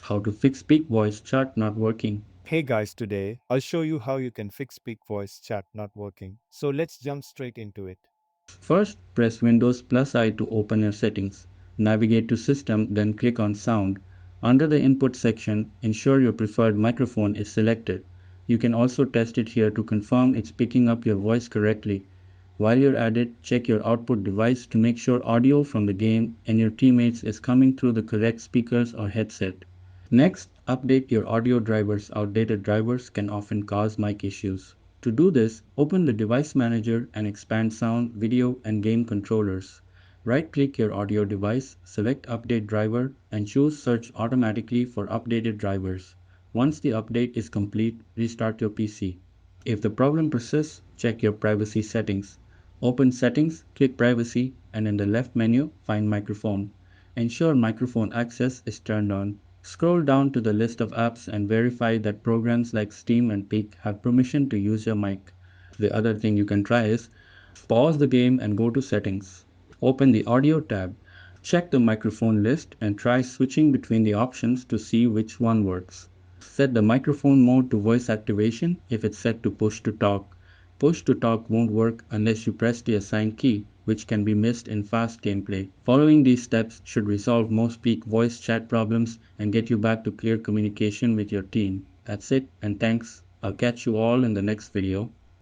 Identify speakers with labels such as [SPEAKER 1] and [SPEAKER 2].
[SPEAKER 1] how to fix peak voice chat not working.
[SPEAKER 2] Hey guys, today I'll show you how you can fix Speak Voice chat not working. So let's jump straight into it.
[SPEAKER 1] First, press Windows plus I to open your settings. Navigate to System, then click on Sound. Under the Input section, ensure your preferred microphone is selected. You can also test it here to confirm it's picking up your voice correctly. While you're at it, check your output device to make sure audio from the game and your teammates is coming through the correct speakers or headset. Next, update your audio drivers. Outdated drivers can often cause mic issues. To do this, open the device manager and expand sound, video, and game controllers. Right-click your audio device, select Update Driver, and choose Search automatically for updated drivers. Once the update is complete, restart your PC. If the problem persists, check your privacy settings. Open Settings, click Privacy, and in the left menu, find Microphone. Ensure microphone access is turned on. Scroll down to the list of apps and verify that programs like Steam and Peak have permission to use your mic. The other thing you can try is pause the game and go to Settings. Open the Audio tab. Check the microphone list and try switching between the options to see which one works. Set the microphone mode to voice activation if it's set to push to talk. Push to talk won't work unless you press the assigned key, which can be missed in fast gameplay. Following these steps should resolve most peak voice chat problems and get you back to clear communication with your team. That's it, and thanks. I'll catch you all in the next video.